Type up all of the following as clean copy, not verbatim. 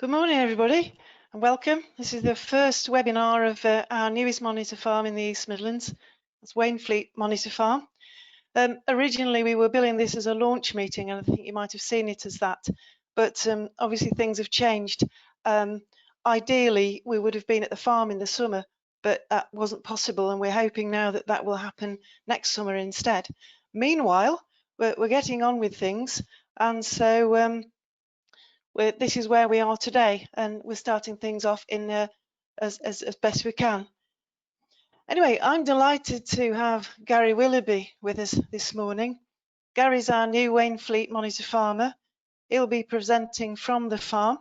Good morning, everybody, and welcome. This is the first webinar of our newest monitor farm in the East Midlands. It's Wainfleet Monitor Farm. Originally, we were billing this as a launch meeting, and I think you might have seen it as that. But obviously, things have changed. Ideally, we would have been at the farm in the summer, but that wasn't possible, and we're hoping now that that will happen next summer instead. Meanwhile, we're getting on with things, and so this is where we are today, and we're starting things off in as best we can. Anyway, I'm delighted to have Gary Willoughby with us this morning. Gary's our new Wainfleet monitor farmer. He'll be presenting from the farm.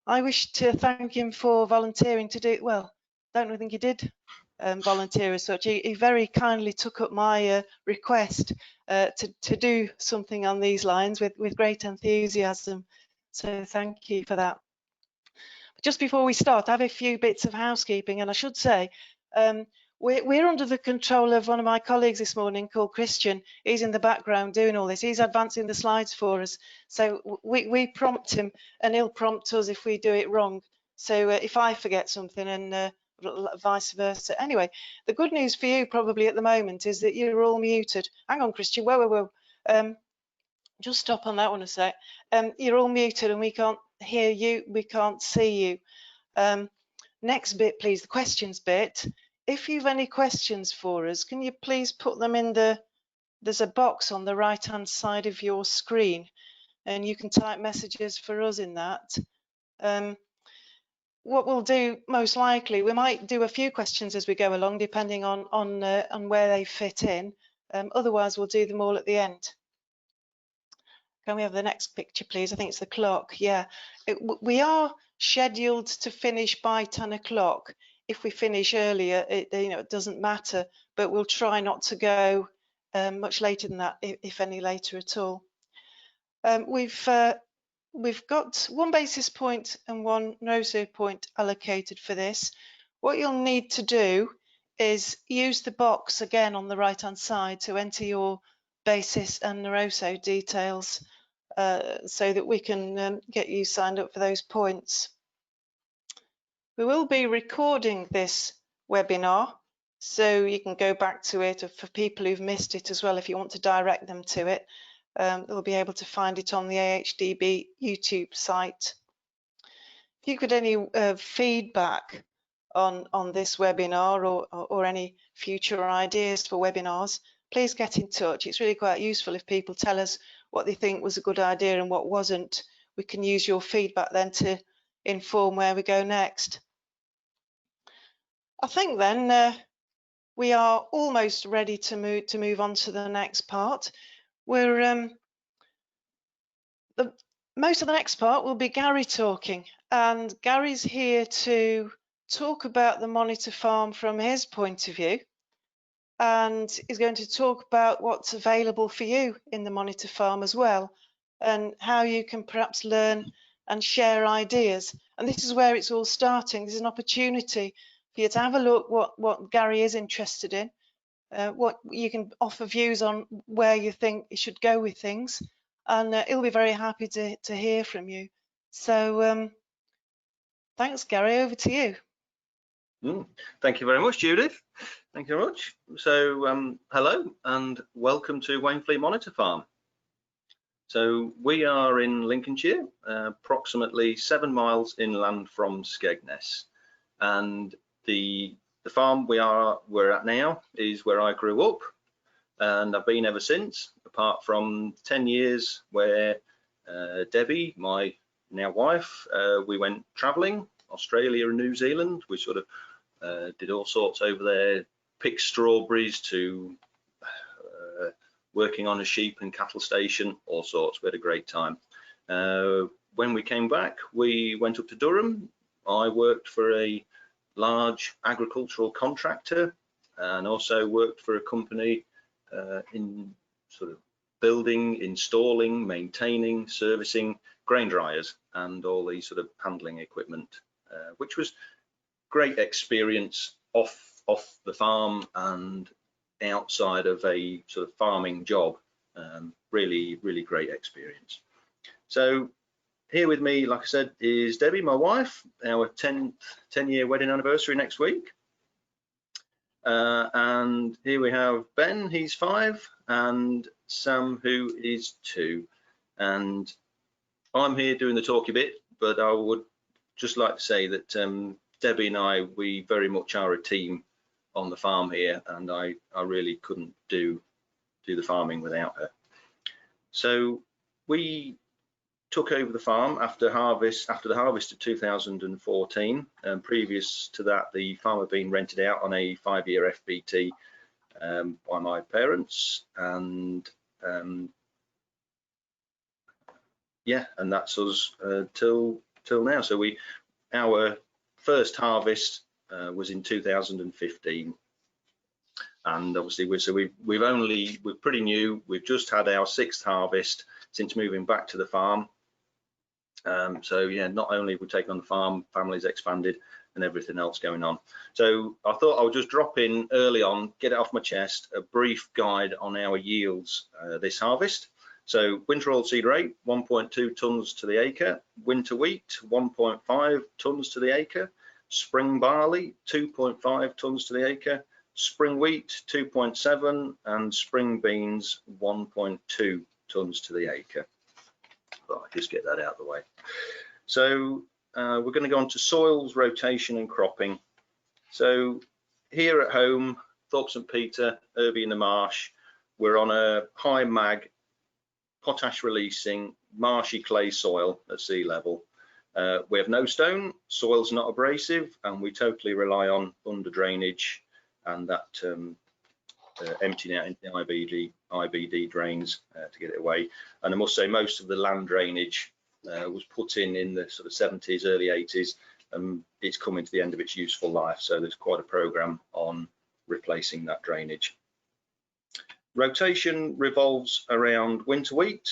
I wish to thank him for volunteering to do, well, don't think he did volunteer as such. He very kindly took up my request to do something on these lines with great enthusiasm. So thank you for that. Just before we start, I have a few bits of housekeeping, and I should say we're under the control of one of my colleagues this morning called Christian. He's in the background doing all this. He's advancing the slides for us. So we prompt him, and he'll prompt us if we do it wrong. So if I forget something, and vice versa. Anyway, the good news for you probably at the moment is that you're all muted. Hang on, Christian. Whoa. Just stop on that one a sec. You're all muted and we can't hear you, we can't see you. Next bit, please, the questions bit. If you've any questions for us, can you please put them in there's a box on the right hand side of your screen, and you can type messages for us in that. What we'll do most likely, we might do a few questions as we go along, depending on where they fit in. Otherwise, we'll do them all at the end. Can we have the next picture, please? I think it's the clock. Yeah, we are scheduled to finish by 10 o'clock. If we finish earlier, it doesn't matter, but we'll try not to go much later than that, if any later at all. We've got one basis point and one no-so point allocated for this. What you'll need to do is use the box again on the right-hand side to enter your basis and no-so details, so that we can get you signed up for those points. We will be recording this webinar, so you can go back to it, or for people who've missed it as well, if you want to direct them to it, they'll be able to find it on the AHDB YouTube site. If you could any feedback on this webinar or any future ideas for webinars, please get in touch. It's really quite useful if people tell us what they think was a good idea and what wasn't. We can use your feedback then to inform where we go next. I think then we are almost ready to move on to the next part. Most of the next part will be Gary talking, and Gary's here to talk about the monitor farm from his point of view, and is going to talk about what's available for you in the monitor farm as well, and how you can perhaps learn and share ideas. And this is where it's all starting. This is an opportunity for you to have a look what Gary is interested in, what you can offer views on where you think you should go with things, and he'll be very happy to hear from you. So thanks, Gary, over to you. Thank you very much, Judith. Thank you very much. So hello and welcome to Wainfleet Monitor Farm. So we are in Lincolnshire, approximately 7 miles inland from Skegness, and the farm we're at now is where I grew up, and I've been ever since, apart from 10 years where Debbie, my now wife, we went travelling, Australia and New Zealand. We sort of did all sorts over there, picked strawberries to working on a sheep and cattle station, all sorts. We had a great time. When we came back, we went up to Durham. I worked for a large agricultural contractor and also worked for a company in sort of building, installing, maintaining, servicing grain dryers and all these sort of handling equipment, which was great experience off the farm and outside of a sort of farming job. Really great experience. So here with me, like I said, is Debbie, my wife, our 10-year wedding anniversary next week. And here we have Ben, he's 5, and Sam, who is 2. And I'm here doing the talky bit, but I would just like to say that Debbie and I, we very much are a team on the farm here, and I really couldn't do the farming without her. So we took over the farm after the harvest of 2014, and previous to that the farm had been rented out on a 5-year FBT by my parents, and yeah, and that's us till now. So our first harvest was in 2015, and obviously we're pretty new. We've just had our 6th harvest since moving back to the farm. So yeah, not only have we taken on the farm, family's expanded and everything else going on. So I thought I would just drop in early on, get it off my chest, a brief guide on our yields this harvest. So winter oilseed rape, 1.2 tonnes to the acre. Winter wheat, 1.5 tonnes to the acre. Spring barley, 2.5 tonnes to the acre. Spring wheat, 2.7, and spring beans, 1.2 tonnes to the acre. I'll just get that out of the way. So we're going to go on to soils, rotation and cropping. So here at home, Thorpe St Peter, Irby in the Marsh, we're on a high mag, potash releasing, marshy clay soil at sea level. We have no stone, soil's not abrasive, and we totally rely on under drainage and that emptying out into the IBD drains to get it away. And I must say most of the land drainage was put in the sort of 70s, early 80s, and it's coming to the end of its useful life. So there's quite a programme on replacing that drainage. Rotation revolves around winter wheat.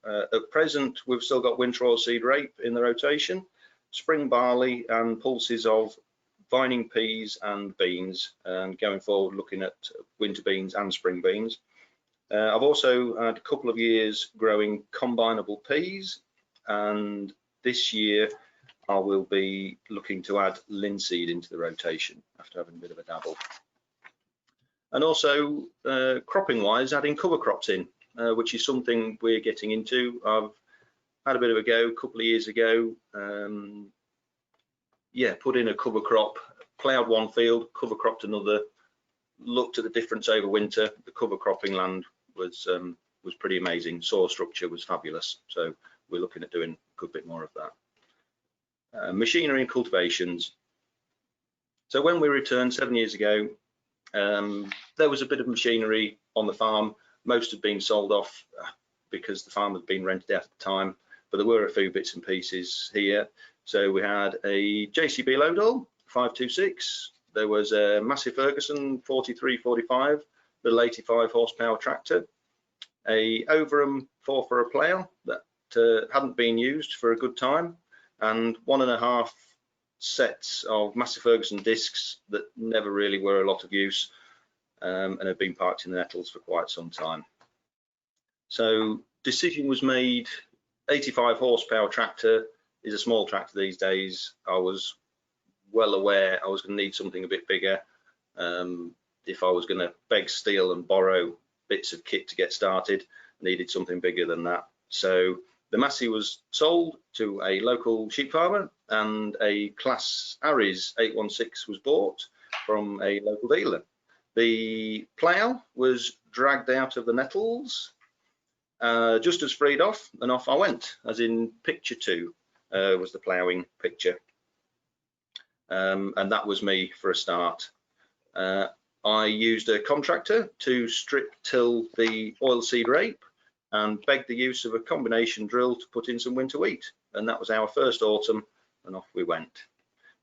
At present, we've still got winter oilseed rape in the rotation, spring barley and pulses of vining peas and beans, and going forward looking at winter beans and spring beans. I've also had a couple of years growing combinable peas, and this year I will be looking to add linseed into the rotation after having a bit of a dabble. And also cropping wise, adding cover crops in, which is something we're getting into. I've had a bit of a go a couple of years ago. Yeah, put in a cover crop, ploughed one field, cover cropped another, looked at the difference over winter. The cover cropping land was pretty amazing. Soil structure was fabulous. So we're looking at doing a good bit more of that. Machinery and cultivations. So when we returned 7 years ago, there was a bit of machinery on the farm. Most had been sold off because the farm had been rented out at the time, but there were a few bits and pieces here. So we had a JCB Loadall 526. There was a Massey Ferguson 4345, little 85 horsepower tractor. A Overham 4 for a plough that hadn't been used for a good time, and 1.5 sets of Massey Ferguson discs that never really were a lot of use and had been parked in the nettles for quite some time. So decision was made, 85 horsepower tractor is a small tractor these days. I was well aware I was going to need something a bit bigger if I was going to beg, steal and borrow bits of kit to get started. I needed something bigger than that. So the Massey was sold to a local sheep farmer, and a Class Aries 816 was bought from a local dealer. The plough was dragged out of the nettles, just as freed off, and off I went, as in picture 2 was the ploughing picture. And that was me for a start. I used a contractor to strip till the oilseed rape and begged the use of a combination drill to put in some winter wheat, and that was our first autumn, and off we went.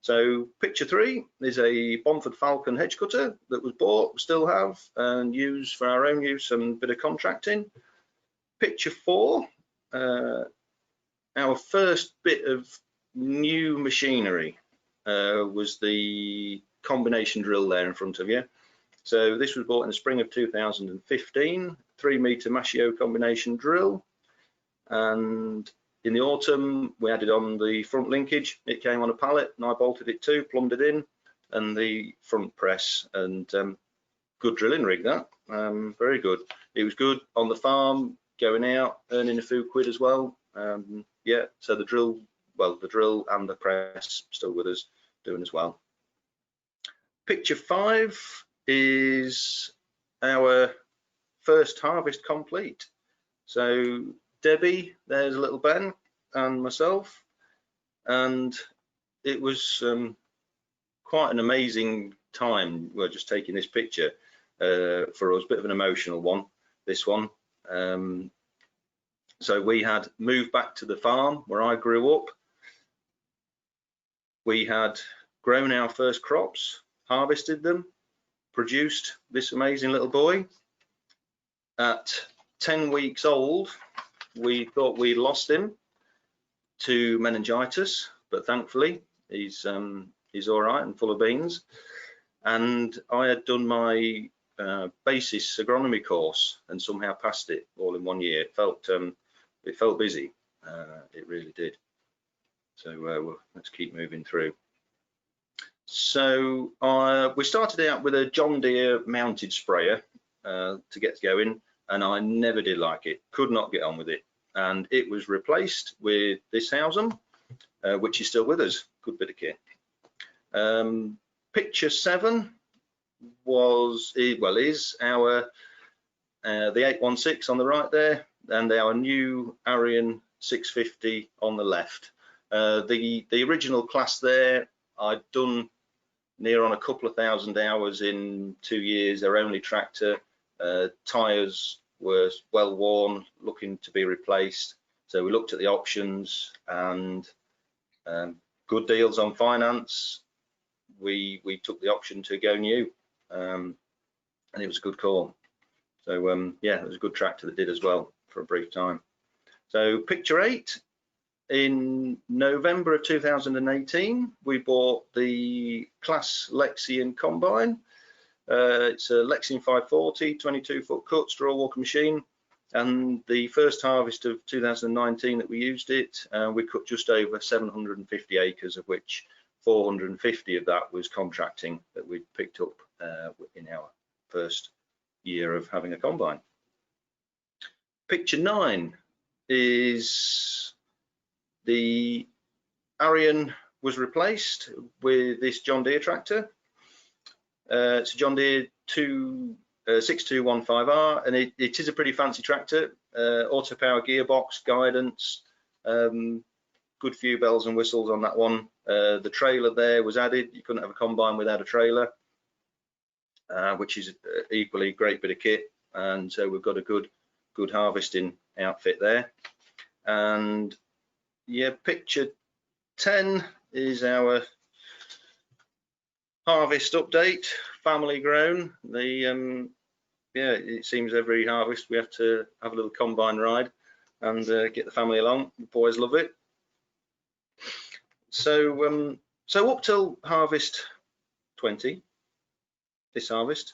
So picture 3 is a Bomford Falcon hedge cutter that was bought, still have, and used for our own use and a bit of contracting. Picture 4, our first bit of new machinery was the combination drill there in front of you. So this was bought in the spring of 2015, 3 meter Machio combination drill, and in the autumn, we added on the front linkage. It came on a pallet and I bolted it to, plumbed it in, and the front press, and good drilling rig that, very good. It was good on the farm, going out, earning a few quid as well. Yeah, so the drill and the press still with us, doing as well. Picture 5 is our first harvest complete. So Debbie, there's little Ben and myself, and it was quite an amazing time. We're just taking this picture for us, bit of an emotional one, this one. So we had moved back to the farm where I grew up. We had grown our first crops, harvested them, produced this amazing little boy. At 10 weeks old, we thought we'd lost him to meningitis, but thankfully he's all right and full of beans. And I had done my basis agronomy course and somehow passed it all in 1 year. It felt busy, it really did. So well, let's keep moving through. So we started out with a John Deere mounted sprayer to get going, and I never did like it, could not get on with it, and it was replaced with this Housen, which is still with us, good bit of kit. Picture 7 is our the 816 on the right there, and our new Arian 650 on the left. The original class there, I'd done near on a couple of thousand hours in 2 years, their only tractor. Tyres were well worn, looking to be replaced. So we looked at the options, and good deals on finance. We took the option to go new, and it was a good call. So yeah, it was a good tractor that did as well for a brief time. So picture 8, in November of 2018, we bought the Class Lexion combine. It's a Lexion 540, 22-foot cut straw walker machine, and the first harvest of 2019 that we used it, we cut just over 750 acres, of which 450 of that was contracting that we picked up in our first year of having a combine. Picture 9 is the Arian was replaced with this John Deere tractor. It's a John Deere 6215R, and it is a pretty fancy tractor. Auto power gearbox, guidance, good few bells and whistles on that one. The trailer there was added. You couldn't have a combine without a trailer, which is equally great bit of kit. And so we've got a good harvesting outfit there. And yeah, picture 10 is our harvest update, family grown. The yeah, it seems every harvest we have to have a little combine ride and get the family along. The boys love it. So up till harvest 20, this harvest,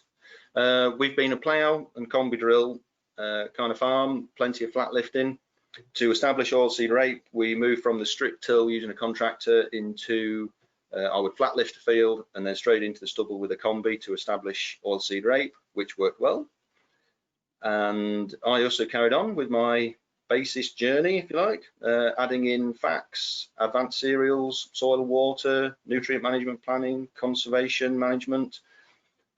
we've been a plough and combi drill kind of farm, plenty of flat lifting. To establish oilseed rape, we moved from the strict till using a contractor into I would flat lift a field and then straight into the stubble with a combi to establish oilseed rape, which worked well. And I also carried on with my basis journey, if you like, adding in facts, advanced cereals, soil and water, nutrient management planning, conservation management,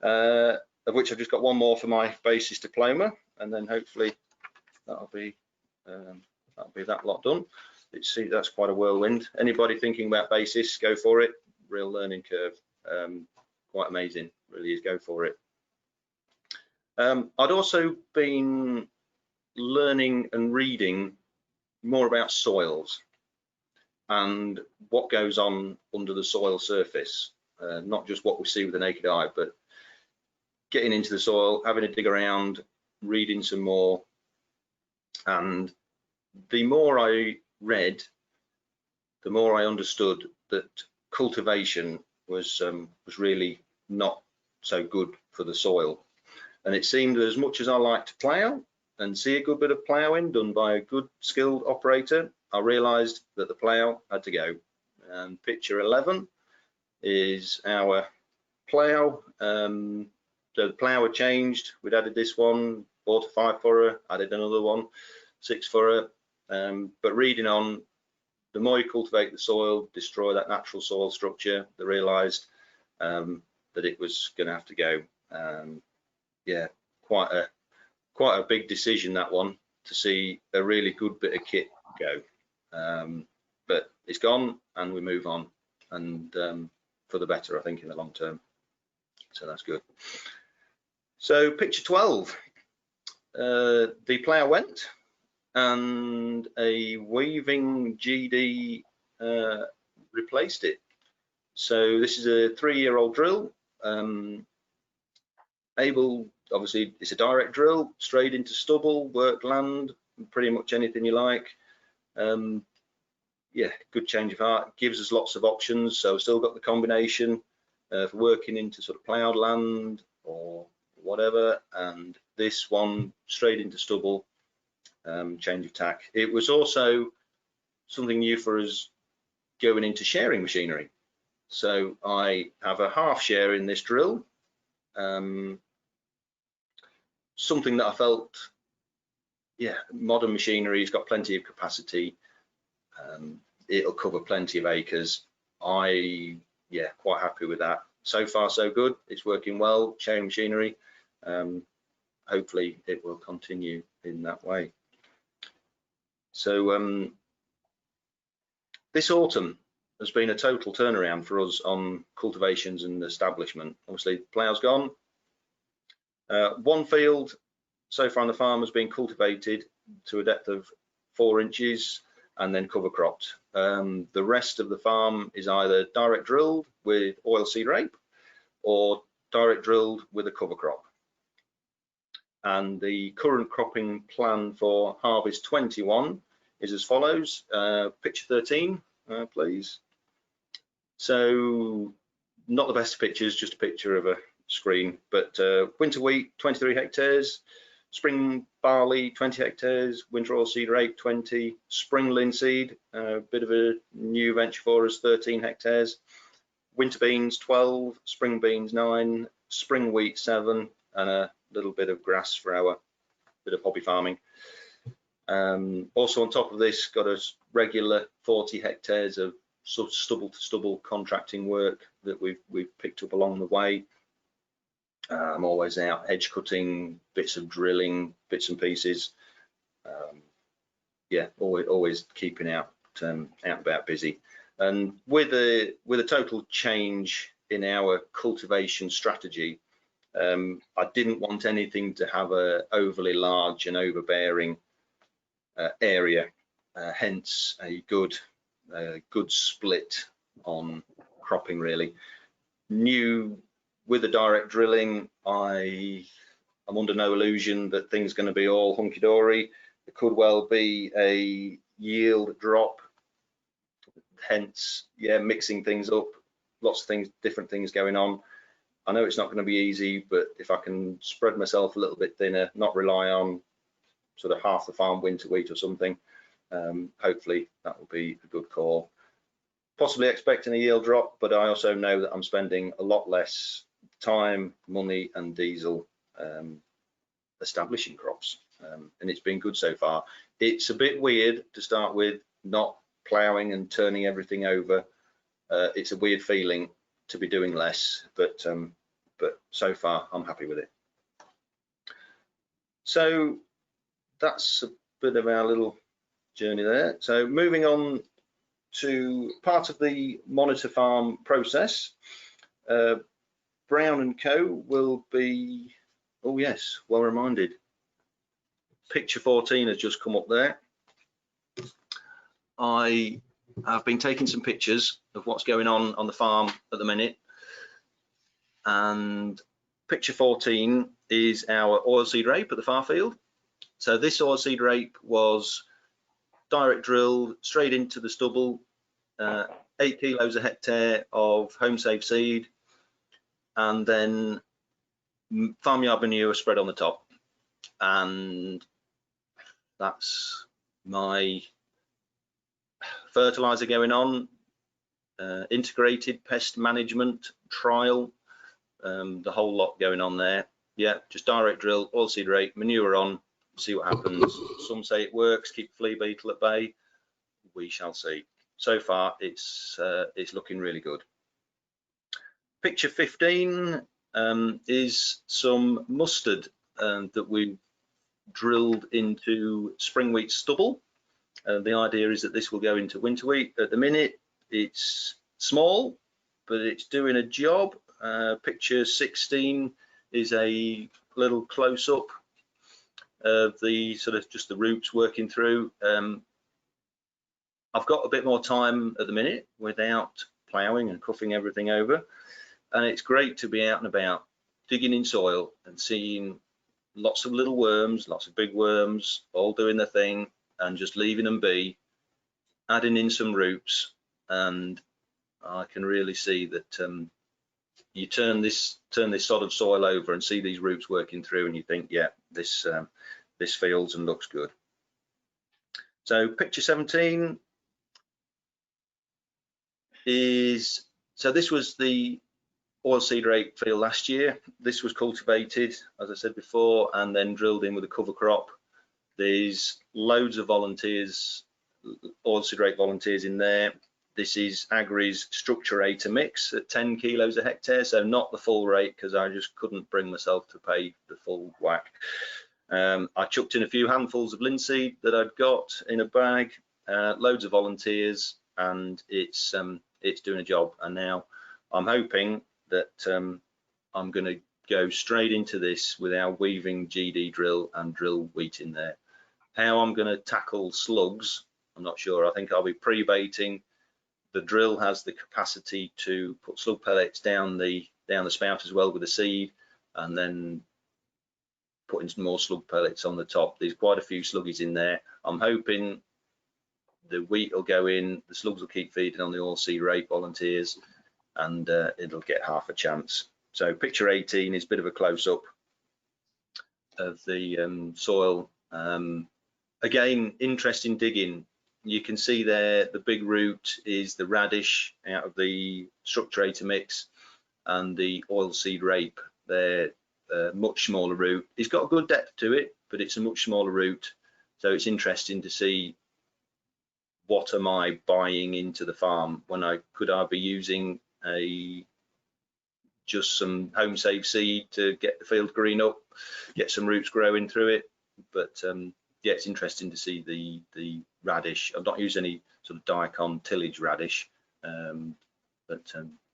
of which I've just got one more for my basis diploma, and then hopefully that'll be that lot done. See, that's quite a whirlwind. Anybody thinking about basis, go for it. Real learning curve, quite amazing, really is. Go for it. I'd also been learning and reading more about soils and what goes on under the soil surface, not just what we see with the naked eye, but getting into the soil, having a dig around, reading some more. And the more I read, the more I understood that cultivation was really not so good for the soil. And it seemed that as much as I like to plough and see a good bit of ploughing done by a good skilled operator, I realised that the plough had to go. And picture 11 is our plough. So the plough had changed. We'd added this one, bought a 5 furrower, added another one, 6 furrower. But reading on, the more you cultivate the soil, destroy that natural soil structure, they realised that it was going to have to go. Yeah, quite a big decision, that one, to see a really good bit of kit go. But it's gone, and we move on, and for the better, I think, in the long term. So that's good. So picture 12, the plough went, and a weaving GD replaced it. So this is a 3-year-old drill. Obviously, it's a direct drill, straight into stubble, work land, pretty much anything you like. Yeah, good change of heart. Gives us lots of options. So still got the combination for working into sort of ploughed land or whatever, and this one straight into stubble, change of tack. It was also something new for us going into sharing machinery. So I have a half share in this drill. Something that I felt, yeah, modern machinery has got plenty of capacity. It'll cover plenty of acres. Yeah, quite happy with that. So far, so good. It's working well, sharing machinery. Hopefully it will continue in that way. So this autumn has been a total turnaround for us on cultivations and establishment. Obviously, plough's gone. One field so far on the farm has been cultivated to a depth of 4 inches and then cover cropped. The rest of the farm is either direct drilled with oilseed rape or direct drilled with a cover crop. And the current cropping plan for harvest 21 is as follows. Picture 13, please. So not the best pictures, just a picture of a screen, but winter wheat 23 hectares, spring barley 20 hectares, winter oilseed rape 20, spring linseed, a bit of a new venture for us, 13 hectares, winter beans 12, spring beans 9, spring wheat 7, and a little bit of grass for our bit of hobby farming. Also on top of this, got a regular 40 hectares of sort of stubble to stubble contracting work that we've picked up along the way. I'm always out edge cutting, bits of drilling, bits and pieces. Yeah, always keeping out and about busy. And with a total change in our cultivation strategy, I didn't want anything to have a overly large and overbearing area. Hence a good split on cropping, really. With the direct drilling, I'm under no illusion that things are going to be all hunky-dory. There could well be a yield drop, hence, yeah, mixing things up, lots of things, different things going on. I know it's not going to be easy, but if I can spread myself a little bit thinner, not rely on sort of half the farm winter wheat or something, hopefully that will be a good call. Possibly expecting a yield drop, but I also know that I'm spending a lot less time, money and diesel establishing crops, and it's been good so far. It's a bit weird to start with, not ploughing and turning everything over. It's a weird feeling to be doing less, but so far I'm happy with it. So that's a bit of our little journey there. So moving on to part of the monitor farm process. Brown & Co will be, oh yes, well reminded. Picture 14 has just come up there. I have been taking some pictures of what's going on the farm at the minute, and picture 14 is our oilseed rape at the far field. So this oilseed rape was direct drilled straight into the stubble, 8 kilos a hectare of home safe seed, and then farmyard manure spread on the top. And That's my fertilizer going on, integrated pest management trial, the whole lot going on there. Yeah, just direct drill, oilseed rape, manure on, see what happens. Some say it works, keep flea beetle at bay. We shall see. So far, it's looking really good. Picture 15 is some mustard that we've drilled into spring wheat stubble. The idea is that this will go into winter wheat. At the minute, it's small, but it's doing a job. Picture 16 is a little close-up of the sort of just the roots working through. I've got a bit more time at the minute without ploughing and cuffing everything over, and it's great to be out and about digging in soil and seeing lots of little worms, lots of big worms, all doing their thing and just leaving them be, adding in some roots, and I can really see that you turn this sod of soil over and see these roots working through, and you think, yeah, this feels and looks good. So picture 17 is, so this was the oilseed rape field last year. This was cultivated, as I said before, and then drilled in with a cover crop. There's loads of volunteers, oilseed rape volunteers in there. This is Agri's structurator mix at 10 kilos a hectare, so not the full rate because I just couldn't bring myself to pay the full whack. I chucked in a few handfuls of linseed that I'd got in a bag, loads of volunteers, and it's doing a job. And now I'm hoping that I'm going to go straight into this with our weaving GD drill and drill wheat in there. How I'm going to tackle slugs, I'm not sure. I think I'll be pre-baiting. The drill has the capacity to put slug pellets down the spout as well with the seed, and then putting some more slug pellets on the top. There's quite a few sluggies in there. I'm hoping the wheat will go in, the slugs will keep feeding on the oilseed rape volunteers, and it'll get half a chance. So picture 18 is a bit of a close-up of the soil. Again, interesting digging. You can see there the big root is the radish out of the structurator mix, and the oilseed rape. They're much smaller root. It's got a good depth to it, but it's a much smaller root. So it's interesting to see what am I buying into the farm when could I be using just some home saved seed to get the field green up, get some roots growing through it. But yeah, it's interesting to see the radish. I've not used any sort of daikon tillage radish, but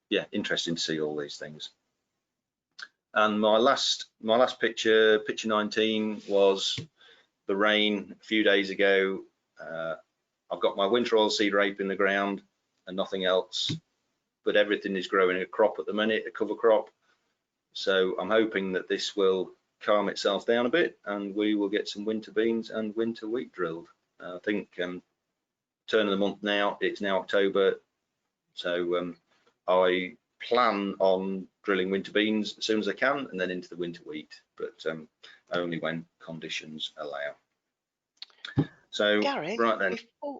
yeah, interesting to see all these things. And my last picture, picture 19, was the rain a few days ago. I've got my winter oilseed rape in the ground and nothing else, but everything is growing a crop at the minute, a cover crop. So I'm hoping that this will calm itself down a bit and we will get some winter beans and winter wheat drilled. I think turn of the month now, it's now October, so I plan on drilling winter beans as soon as I can, and then into the winter wheat, but only when conditions allow. So Gary, right then,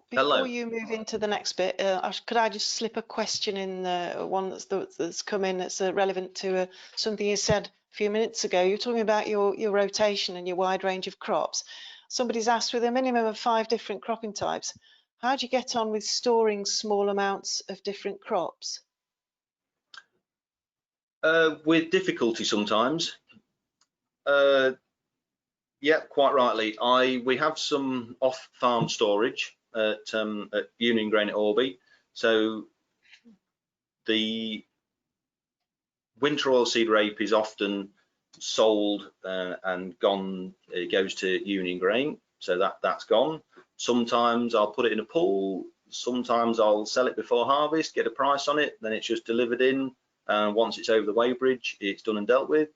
before you move into the next bit, could I just slip a question in, one that's come in that's relevant to something you said a few minutes ago. You're talking about your rotation and your wide range of crops. Somebody's asked, with a minimum of 5 different cropping types, how do you get on with storing small amounts of different crops? With difficulty sometimes. Yeah, quite rightly. We have some off-farm storage at Union Grain at Willoughby. So the winter oilseed rape is often sold and gone. It goes to Union Grain, so that's gone. Sometimes I'll put it in a pool. Sometimes I'll sell it before harvest, get a price on it, then it's just delivered in. And once it's over the weighbridge, it's done and dealt with.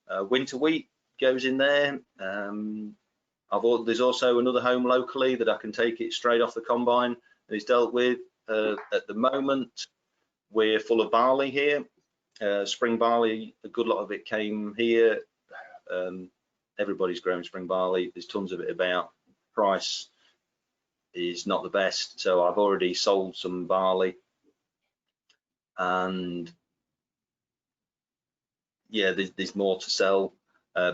Winter wheat goes in there. There's also another home locally that I can take it straight off the combine and it's dealt with. At the moment, we're full of barley here. Spring barley, a good lot of it came here. Everybody's growing spring barley. There's tons of it about. price is not the best. So I've already sold some barley, and yeah, there's more to sell.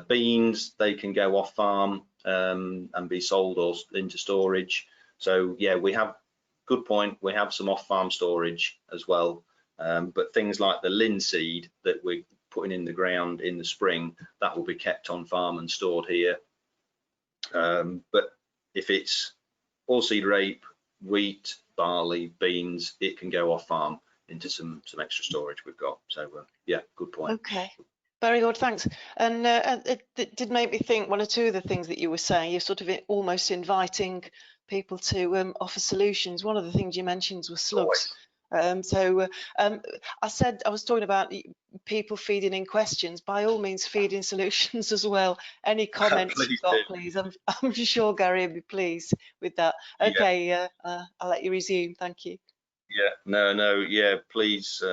Beans, they can go off farm and be sold or into storage. So yeah, we have, good point, we have some off farm storage as well. But things like the linseed that we're putting in the ground in the spring, that will be kept on farm and stored here. But if it's oilseed rape, wheat, barley, beans, it can go off farm into some extra storage we've got. So yeah, good point. Okay, very good, thanks. And it did make me think one or two of the things that you were saying. You're sort of almost inviting people to offer solutions. One of the things you mentioned was slugs. I was talking about people feeding in questions. By all means, feed in solutions as well. Any comments you've got, please? I'm sure Gary will be pleased with that. Okay, yeah. I'll let you resume. Thank you. Yeah, no, yeah, please.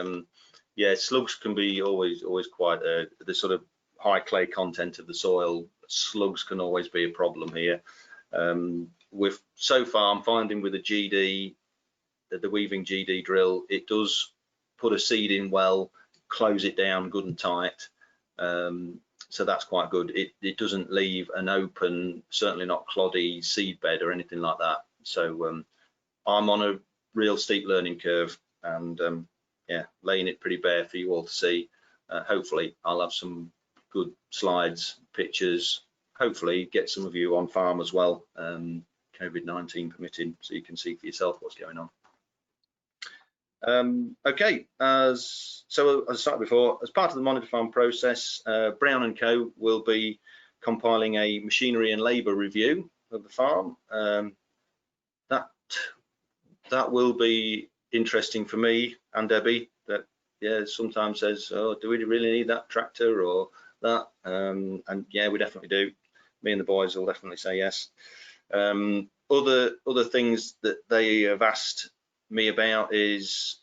Yeah, slugs can be always quite the sort of high clay content of the soil. Slugs can always be a problem here. With so far, I'm finding with the GD, the weaving GD drill, it does put a seed in well, close it down good and tight. So that's quite good. It doesn't leave an open, certainly not cloddy seed bed or anything like that. So I'm on a real steep learning curve, and yeah, laying it pretty bare for you all to see. Hopefully I'll have some good slides, pictures, hopefully get some of you on farm as well, COVID-19 permitting, so you can see for yourself what's going on. Okay, so as I started before, as part of the monitor farm process, Brown & Co will be compiling a machinery and labour review of the farm. That will be interesting for me and Debbie. That, yeah, sometimes says, oh, do we really need that tractor or that? And yeah, we definitely do. Me and the boys will definitely say yes. Other things that they have asked me about is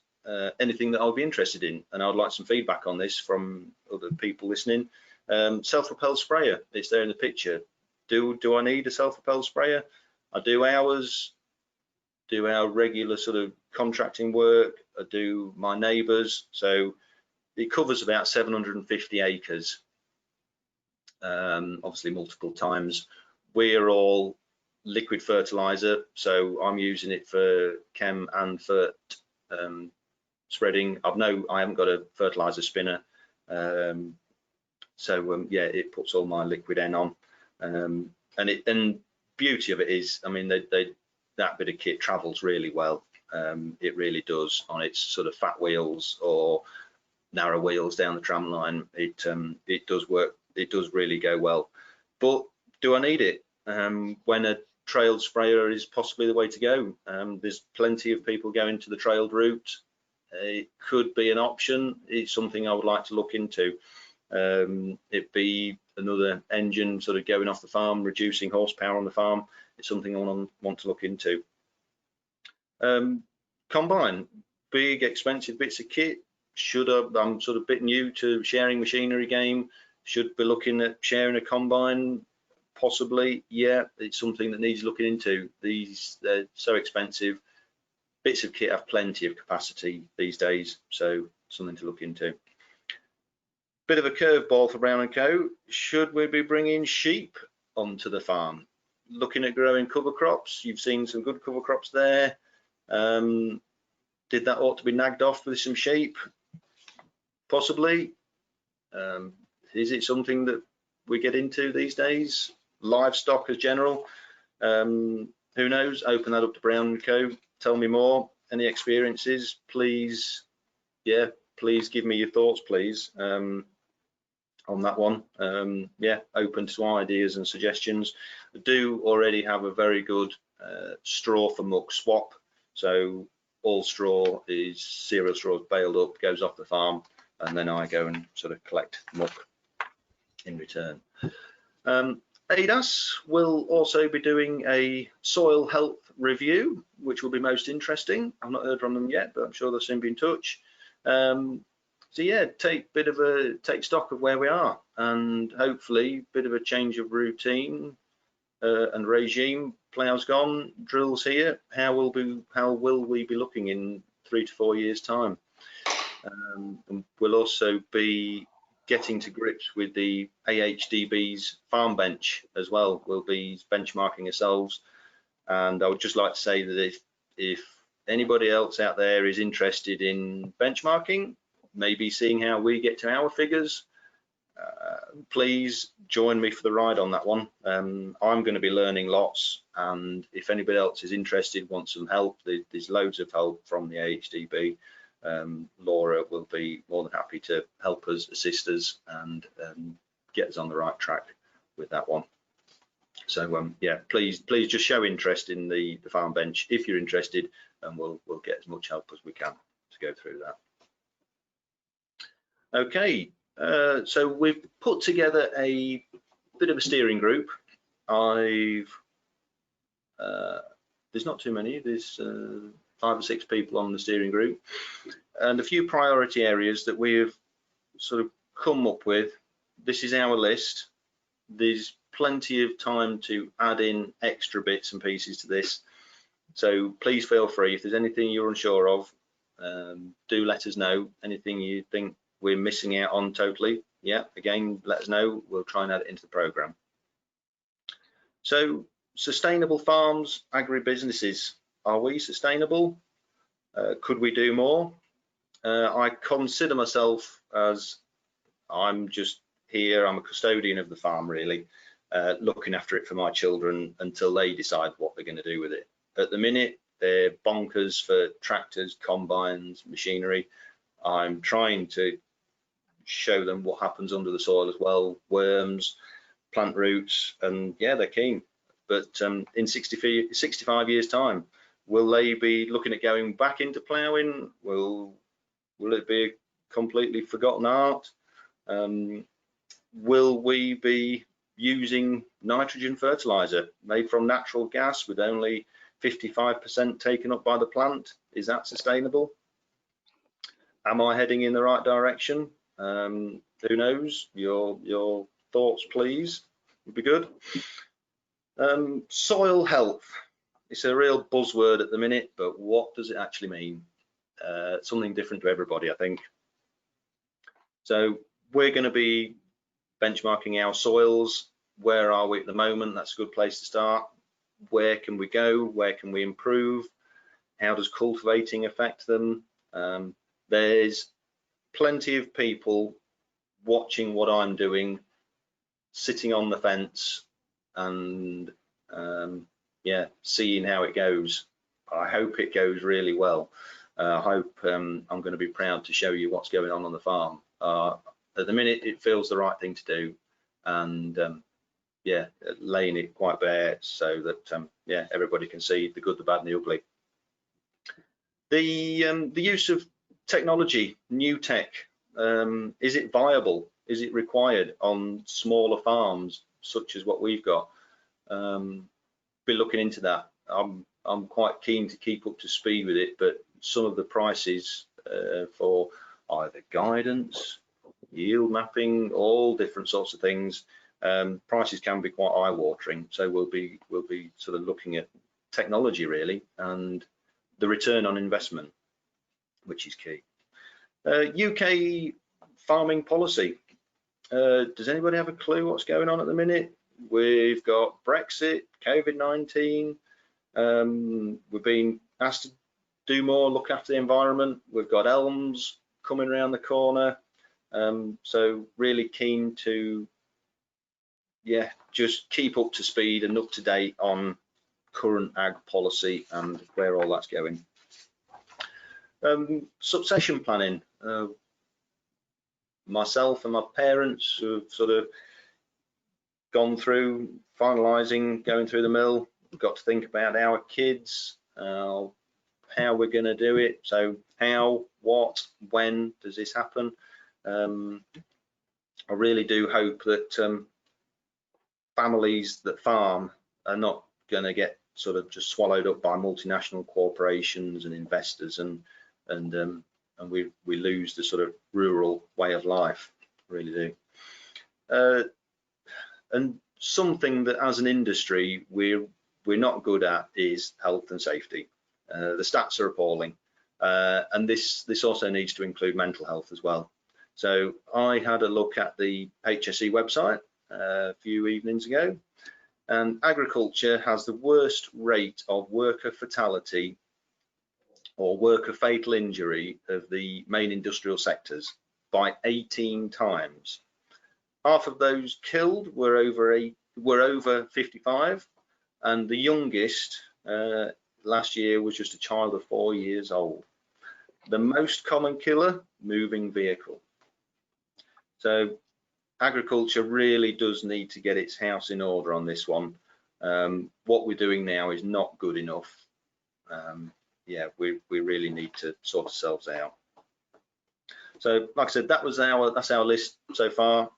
anything that I'll be interested in, and I'd like some feedback on this from other people listening. Self-propelled sprayer, it's there in the picture. Do I need a self-propelled sprayer? I do ours, do our regular sort of contracting work, I do my neighbours, so it covers about 750 acres, obviously multiple times. We're all liquid fertilizer, so I'm using it for chem and fert spreading. I haven't got a fertilizer spinner, so yeah, it puts all my liquid N on, and beauty of it is, I mean, that bit of kit travels really well. It really does on its sort of fat wheels or narrow wheels down the tram line. It does work. It does really go well. But do I need it when a trailed sprayer is possibly the way to go? There's plenty of people going to the trailed route. It could be an option. It's something I would like to look into. It'd be another engine sort of going off the farm, reducing horsepower on the farm. It's something I want to look into. Combine, big expensive bits of kit. I'm sort of a bit new to sharing machinery game. Should be looking at sharing a combine, possibly. Yeah, it's something that needs looking into. They're so expensive. Bits of kit have plenty of capacity these days, so something to look into. Bit of a curveball for Brown & Co. Should we be bringing sheep onto the farm? Looking at growing cover crops, you've seen some good cover crops there. Did that ought to be nagged off with some sheep? Possibly. Is it something that we get into these days? Livestock as general? Who knows? Open that up to Brown & Co. Tell me more. Any experiences? Please, yeah, please give me your thoughts, please, on that one. Yeah, open to ideas and suggestions. I do already have a very good straw for muck swap. So all straw is cereal straw baled up, goes off the farm, and then I go and sort of collect muck in return. ADAS will also be doing a soil health review, which will be most interesting. I've not heard from them yet, but I'm sure they'll soon be in touch. So yeah, take stock of where we are, and hopefully a bit of a change of routine and regime. ploughs gone, drills here. How will we be looking in 3 to 4 years' time? And we'll also be getting to grips with the AHDB's farm bench as well. We'll be benchmarking ourselves, and I would just like to say that if anybody else out there is interested in benchmarking, maybe seeing how we get to our figures, please join me for the ride on that one. I'm going to be learning lots, and if anybody else is interested, wants some help, there's loads of help from the AHDB. Laura will be more than happy to help us, assist us, and get us on the right track with that one. So yeah, please just show interest in the farm bench if you're interested, and we'll get as much help as we can to go through that. Okay, so we've put together a bit of a steering group. There's not too many, there's 5 or 6 people on the steering group, and a few priority areas that we've sort of come up with. This is our list. There's plenty of time to add in extra bits and pieces to this, so please feel free. If there's anything you're unsure of, do let us know. Anything you think we're missing out on totally, yeah, again, let us know. We'll try and add it into the program. So sustainable farms, agribusinesses. Are we sustainable? Could we do more? I consider myself as, I'm just here, I'm a custodian of the farm really, looking after it for my children until they decide what they're going to do with it. At the minute, they're bonkers for tractors, combines, machinery. I'm trying to show them what happens under the soil as well, worms, plant roots, and yeah, they're keen. But in 65 years time, will they be looking at going back into ploughing? Will it be a completely forgotten art? Will we be using nitrogen fertilizer made from natural gas with only 55% taken up by the plant? Is that sustainable? Am I heading in the right direction? Who knows? Your thoughts, please, would be good. Soil health. It's a real buzzword at the minute, but what does it actually mean? Something different to everybody, I think. So we're going to be benchmarking our soils. Where are we at the moment? That's a good place to start. Where can we go? Where can we improve? How does cultivating affect them? There's plenty of people watching what I'm doing, sitting on the fence, and yeah, seeing how it goes. I hope it goes really well. I hope I'm going to be proud to show you what's going on the farm. At the minute, it feels the right thing to do, and yeah, laying it quite bare so that yeah, everybody can see the good, the bad, and the ugly. The use of technology, new tech, is it viable? Is it required on smaller farms such as what we've got? Be looking into that. I'm quite keen to keep up to speed with it, but some of the prices for either guidance, yield mapping, all different sorts of things, prices can be quite eye-watering. So we'll be sort of looking at technology really and the return on investment, which is key. UK farming policy. Does anybody have a clue what's going on at the minute? We've got Brexit, COVID-19. We've been asked to do more, look after the environment. We've got elms coming around the corner. So really keen to, yeah, just keep up to speed and up to date on current ag policy and where all that's going. Succession planning. Myself and my parents have sort of gone through finalising, going through the mill. We've got to think about our kids, how we're going to do it. So how, what, when does this happen? I really do hope that families that farm are not going to get sort of just swallowed up by multinational corporations and investors, and we lose the sort of rural way of life. Really do. And something that as an industry we're we're not good at is health and safety. The stats are appalling, and this also needs to include mental health as well. So I had a look at the HSE website a few evenings ago, and agriculture has the worst rate of worker fatality or worker fatal injury of the main industrial sectors by 18 times. Half of those killed were over 55, and the youngest last year was just a child of 4 years old. The most common killer, moving vehicle. So agriculture really does need to get its house in order on this one. What we're doing now is not good enough. Yeah, we really need to sort ourselves out. So like I said, that's our list so far.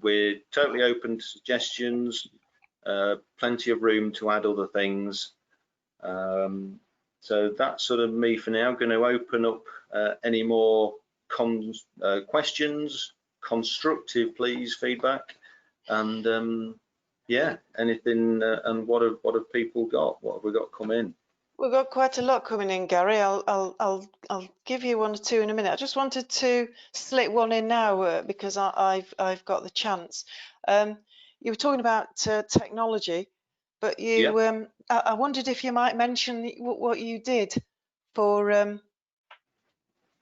We're totally open to suggestions, plenty of room to add other things. So that's sort of me for now. I'm going to open up any more questions, constructive please, feedback, and yeah, anything. And what have people got? What have we got come in? We've got quite a lot coming in, Gary. I'll give you one or two in a minute. I just wanted to slip one in now because I've got the chance. You were talking about technology, but you I wondered if you might mention what you did for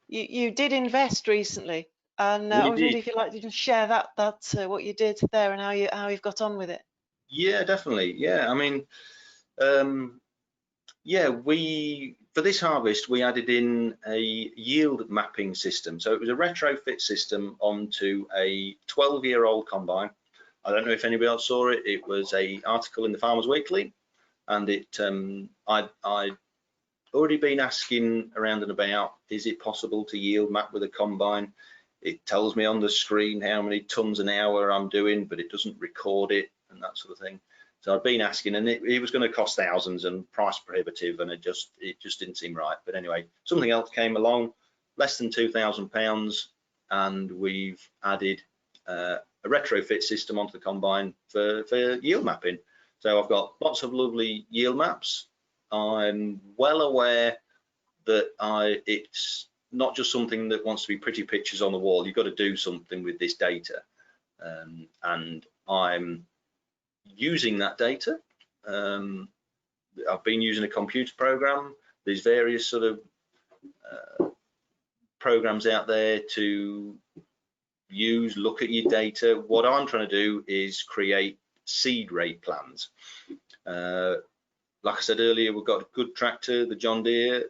you did invest recently, and I wondered if you'd like to just share that what you did there and how you've got on with it. Yeah, definitely. Yeah, I mean, yeah, for this harvest we added in a yield mapping system. So it was a retrofit system onto a 12-year-old combine. I don't know if anybody else saw it. It was an article in the Farmers Weekly, and it I'd already been asking around and about, is it possible to yield map with a combine? It tells me on the screen how many tons an hour I'm doing, but it doesn't record it and that sort of thing. So I've been asking, and it was going to cost thousands and price prohibitive, and it just didn't seem right. But anyway, something else came along, less than £2,000, and we've added a retrofit system onto the combine for yield mapping. So I've got lots of lovely yield maps. I'm well aware that it's not just something that wants to be pretty pictures on the wall. You've got to do something with this data, and I'm using that data. I've been using a computer program. There's various sort of programs out there to use, look at your data. What I'm trying to do is create seed rate plans. Like I said earlier, we've got a good tractor, the John Deere.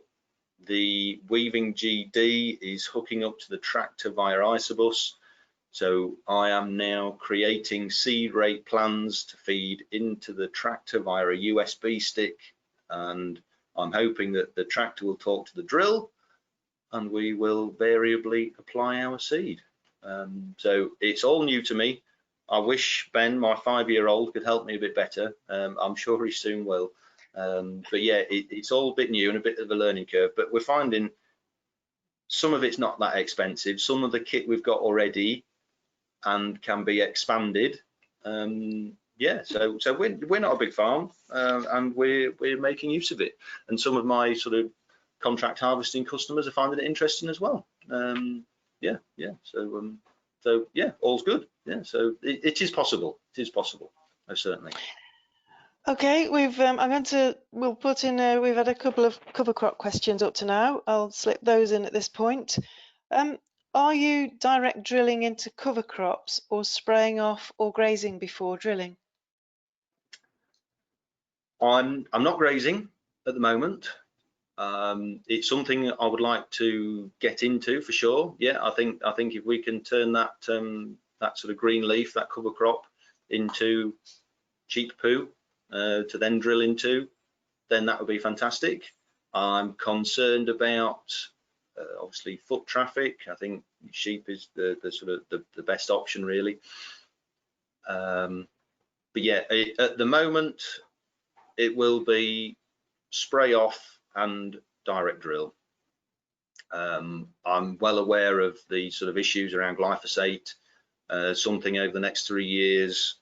The Weaving GD is hooking up to the tractor via Isobus. So I am now creating seed rate plans to feed into the tractor via a USB stick, and I'm hoping that the tractor will talk to the drill and we will variably apply our seed. So it's all new to me. I wish Ben, my 5-year-old, could help me a bit better. I'm sure he soon will. But yeah, it's all a bit new and a bit of a learning curve, but we're finding some of it's not that expensive. Some of the kit we've got already and can be expanded. Yeah, so we're not a big farm, and we're making use of it. And some of my sort of contract harvesting customers are finding it interesting as well. Yeah. So yeah, all's good. Yeah, so it is possible. It is possible, most certainly. Okay, we'll put in, we've had a couple of cover crop questions up to now. I'll slip those in at this point. Are you direct drilling into cover crops or spraying off or grazing before drilling? I'm not grazing at the moment. It's something I would like to get into for sure. Yeah, I think if we can turn that that sort of green leaf, that cover crop, into cheap poo to then drill into, then that would be fantastic. I'm concerned about obviously foot traffic. I think sheep is the sort of the best option really. But yeah, at the moment it will be spray off and direct drill. I'm well aware of the sort of issues around glyphosate. Something over the next 3 years,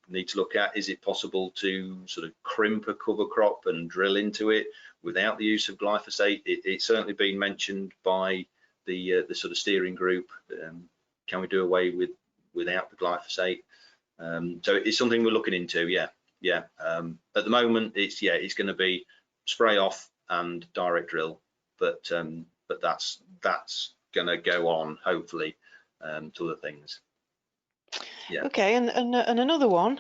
need to look at, is it possible to sort of crimp a cover crop and drill into it without the use of glyphosate? It's certainly been mentioned by the sort of steering group. Can we do away without the glyphosate? So it's something we're looking into. Yeah. At the moment, it's going to be spray off and direct drill, but that's going to go on hopefully to other things. Yeah. Okay, and another one.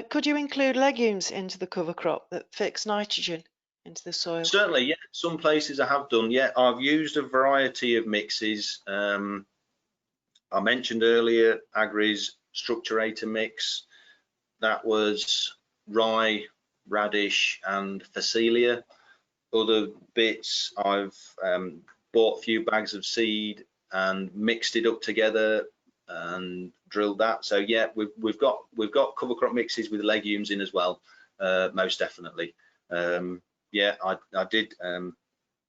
Could you include legumes into the cover crop that fix nitrogen into the soil? Certainly, yeah. Some places I have done. Yeah, I've used a variety of mixes. I mentioned earlier Agri's Structurator mix. That was rye, radish, and phacelia. Other bits, I've bought a few bags of seed and mixed it up together and drilled that. So yeah, we've got cover crop mixes with legumes in as well, most definitely. Yeah, I did.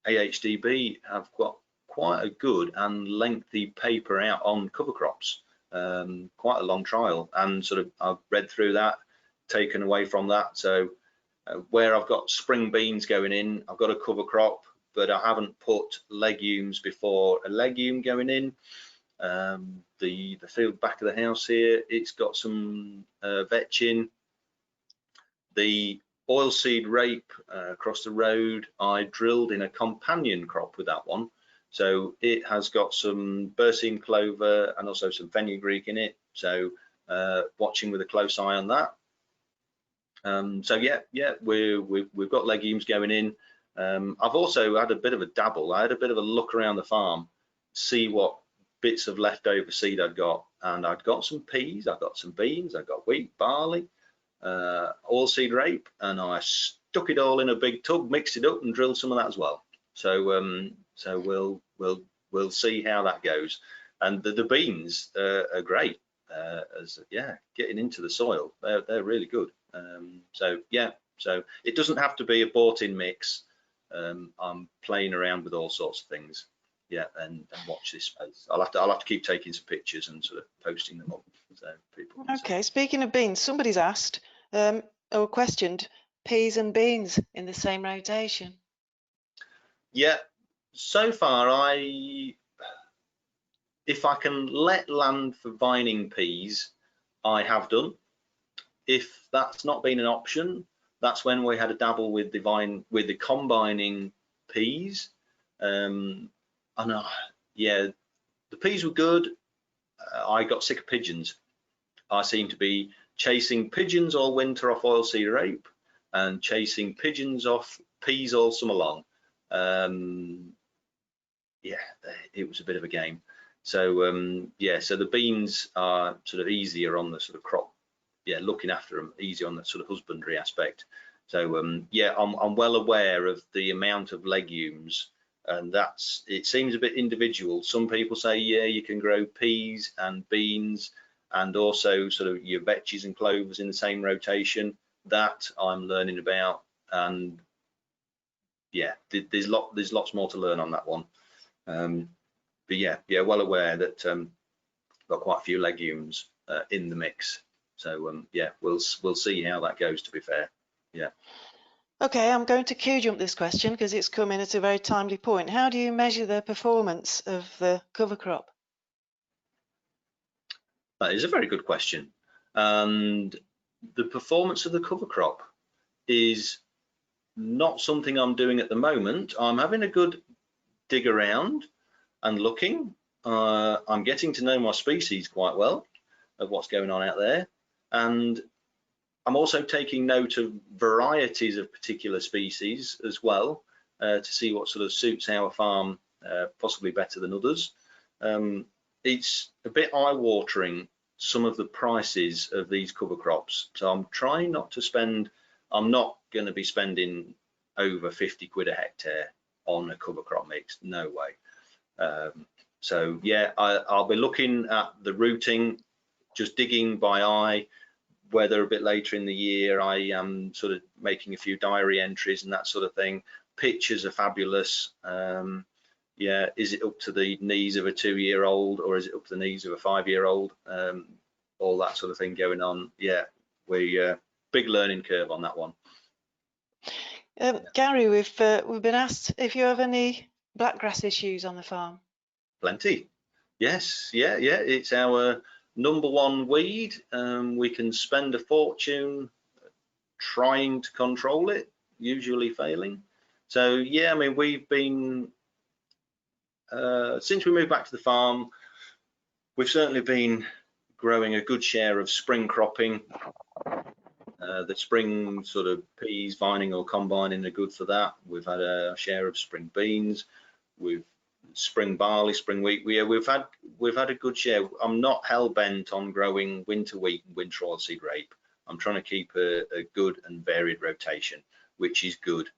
AHDB have got quite a good and lengthy paper out on cover crops, quite a long trial, and sort of I've read through that, taken away from that. So where I've got spring beans going in, I've got a cover crop, but I haven't put legumes before a legume going in. The field back of the house here, it's got some vetching. The oilseed rape across the road, I drilled in a companion crop with that one. So it has got some Berseem clover and also some fenugreek in it. So watching with a close eye on that. So yeah, we've got legumes going in. I've also had a bit of a dabble. I had a bit of a look around the farm, see what bits of leftover seed I'd got, and I'd got some peas, I've got some beans, I've got wheat, barley, oilseed rape, and I stuck it all in a big tub, mixed it up, and drilled some of that as well. So so we'll see how that goes. And the beans are great, as getting into the soil. They're really good. So yeah, so it doesn't have to be a bought-in mix. I'm playing around with all sorts of things. Yeah, and watch this space. I'll have to keep taking some pictures and sort of posting them up so people can Okay, see. speaking of beans, somebody's asked or questioned peas and beans in the same rotation. Yeah, so far if I can let land for vining peas, I have done. If that's not been an option, that's when we had a dabble with the combining peas. Yeah, the peas were good. I got sick of pigeons. I seem to be chasing pigeons all winter off oilseed rape and chasing pigeons off peas all summer long. Yeah, it was a bit of a game. So yeah, so the beans are sort of easier on the sort of crop. Yeah, looking after them, easy on the sort of husbandry aspect. So yeah, I'm well aware of the amount of legumes, and it seems a bit individual. Some people say, yeah, you can grow peas and beans and also sort of your vetches and clovers in the same rotation. That I'm learning about, and yeah, there's lots more to learn on that one. But yeah, well aware that got quite a few legumes in the mix. So yeah, we'll see how that goes, to be fair. Yeah. Okay, I'm going to queue jump this question because it's come in at a very timely point. How do you measure the performance of the cover crop? That is a very good question. And the performance of the cover crop is not something I'm doing at the moment. I'm having a good dig around and looking. I'm getting to know my species quite well, of what's going on out there, and I'm also taking note of varieties of particular species as well, to see what sort of suits our farm possibly better than others. It's a bit eye-watering, some of the prices of these cover crops, so I'm trying not to spend, I'm not going to be spending over 50 quid a hectare on a cover crop mix, no way. So yeah, I'll be looking at the routing, just digging by eye, whether a bit later in the year I am sort of making a few diary entries and that sort of thing. Pictures are fabulous. Yeah, is it up to the knees of a 2-year-old or is it up to the knees of a 5-year-old? All that sort of thing going on. Yeah, we big learning curve on that one. Gary, we've been asked if you have any blackgrass issues on the farm. Plenty. Yes, yeah, it's our #1 weed. We can spend a fortune trying to control it, usually failing. So yeah, I mean, we've been since we moved back to the farm, we've certainly been growing a good share of spring cropping. The spring sort of peas, vining or combining are good for that. We've had a share of spring beans, we've spring barley, spring wheat. We've had a good share. I'm not hell bent on growing winter wheat and winter oilseed rape. I'm trying to keep a good and varied rotation, which is good.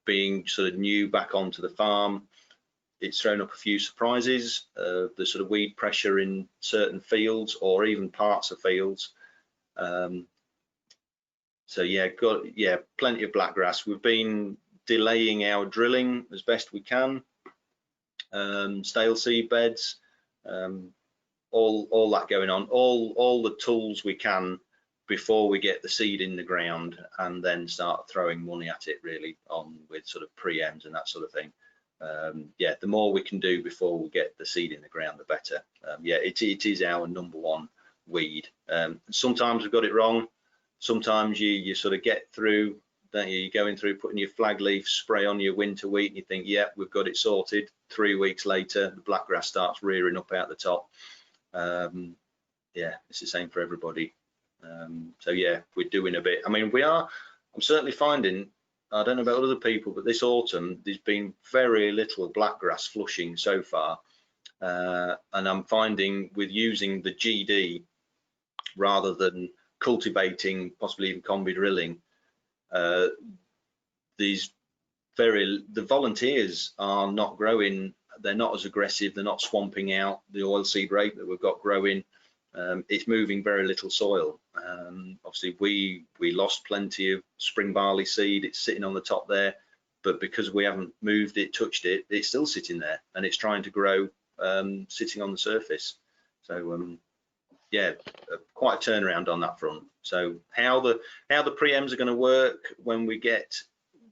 Being sort of new back onto the farm, it's thrown up a few surprises. The sort of weed pressure in certain fields or even parts of fields. So yeah, plenty of blackgrass. We've been delaying our drilling as best we can. Stale seed beds, all that going on. All the tools we can before we get the seed in the ground, and then start throwing money at it really on with sort of preems and that sort of thing. Yeah, the more we can do before we get the seed in the ground, the better. Yeah, it is our #1 weed. Sometimes we've got it wrong. Sometimes you sort of get through, don't you? You're going through putting your flag leaf spray on your winter wheat, and you think, yeah, we've got it sorted. 3 weeks later, the blackgrass starts rearing up out the top. Yeah, it's the same for everybody. So yeah, we're doing a bit. I mean, I'm certainly finding, I don't know about other people, but this autumn there's been very little blackgrass flushing so far, and I'm finding with using the GD rather than cultivating, possibly even combi drilling, the volunteers are not growing. They're not as aggressive. They're not swamping out the oilseed rape that we've got growing. It's moving very little soil. Obviously, we lost plenty of spring barley seed. It's sitting on the top there, but because we haven't moved it, touched it, it's still sitting there, and it's trying to grow, sitting on the surface. So yeah, quite a turnaround on that front. So how the preems are going to work when we get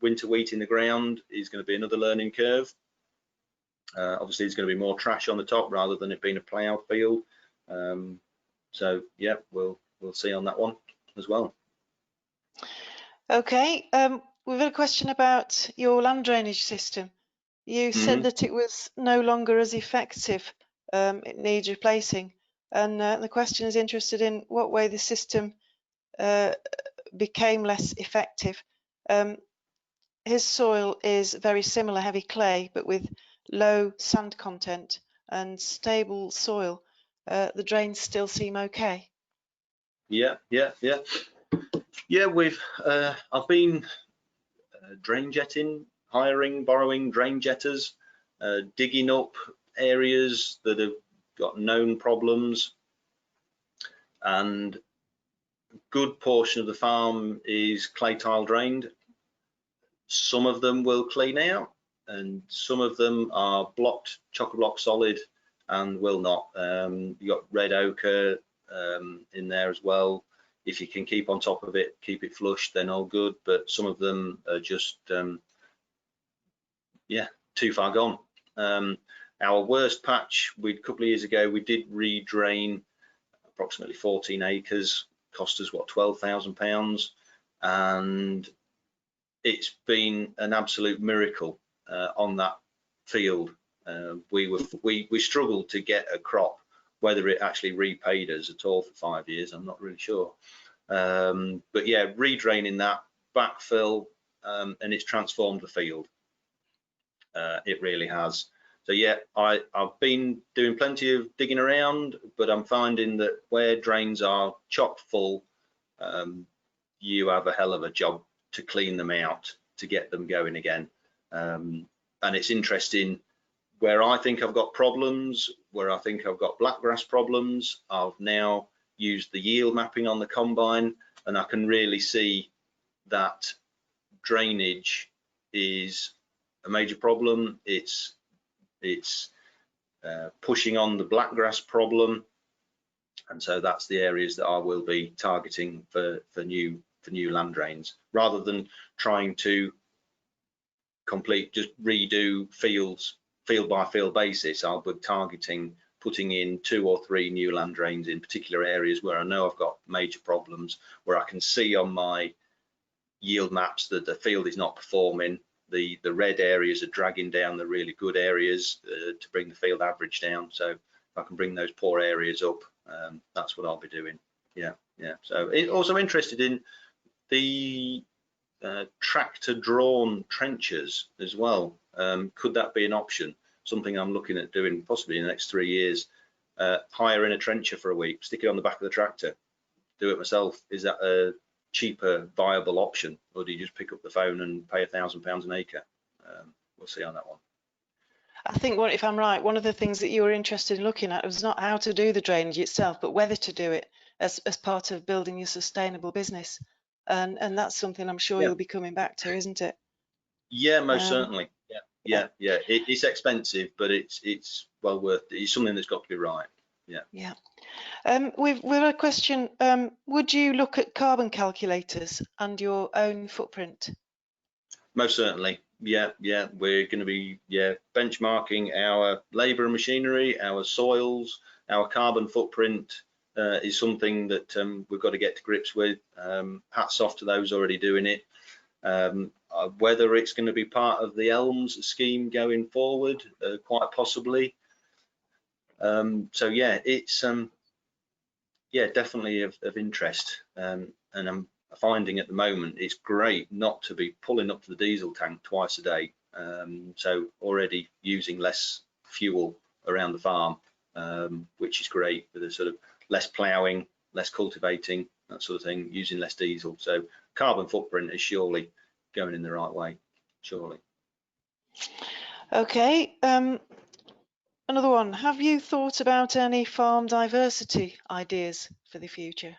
winter wheat in the ground is going to be another learning curve. Obviously, there's going to be more trash on the top rather than it being a ploughed field. So yeah, we'll see on that one as well. Okay, we've got a question about your land drainage system. You said that it was no longer as effective. It needs replacing, and the question is interested in what way the system became less effective. His soil is very similar, heavy clay, but with low sand content and stable soil. The drains still seem okay. Yeah. We've I've been drain jetting, borrowing drain jetters, digging up areas that have got known problems, and a good portion of the farm is clay tile drained. Some of them will clean out, and some of them are blocked, chock-a-block solid, and will not. You got red ochre in there as well. If you can keep on top of it, keep it flush, then all good. But some of them are just yeah, too far gone. Our worst patch, a couple of years ago, we did redrain approximately 14 acres, cost us what, £12,000, and it's been an absolute miracle on that field. We struggled to get a crop. Whether it actually repaid us at all for 5 years, I'm not really sure. But yeah, redraining that, backfill, and it's transformed the field. It really has. So yeah, I've been doing plenty of digging around, but I'm finding that where drains are chock full, you have a hell of a job to clean them out, to get them going again. And it's interesting, where I think I've got problems, where I think I've got blackgrass problems, I've now used the yield mapping on the combine, and I can really see that drainage is a major problem. It's pushing on the blackgrass problem. And so that's the areas that I will be targeting for new land drains, rather than trying to just redo fields field by field basis. I'll be targeting putting in 2 or 3 new land drains in particular areas where I know I've got major problems, where I can see on my yield maps that the field is not performing. The red areas are dragging down the really good areas to bring the field average down. So if I can bring those poor areas up, that's what I'll be doing. Yeah. So also interested in the tractor drawn trenchers as well. Could that be an option? Something I'm looking at doing possibly in the next 3 years. Hire in a trencher for a week, stick it on the back of the tractor, do it myself. Is that a cheaper, viable option, or do you just pick up the phone and pay £1,000 an acre? We'll see on that one. I think, if I'm right, one of the things that you were interested in looking at was not how to do the drainage itself, but whether to do it as part of building your sustainable business. And that's something I'm sure you'll be coming back to, isn't it? Yeah, most certainly. Yeah. It's expensive, but it's well worth it. It's something that's got to be right. Yeah. We've a question. Would you look at carbon calculators and your own footprint? Most certainly. Yeah. We're going to be benchmarking our labour and machinery, our soils, our carbon footprint is something that we've got to get to grips with. Hats off to those already doing it. Whether it's going to be part of the ELMS scheme going forward, quite possibly. So yeah, it's definitely of interest, and I'm finding at the moment it's great not to be pulling up to the diesel tank twice a day. So already using less fuel around the farm, which is great for the sort of less ploughing, less cultivating, that sort of thing, using less diesel. So carbon footprint is surely going in the right way, surely. Okay. Another one. Have you thought about any farm diversity ideas for the future?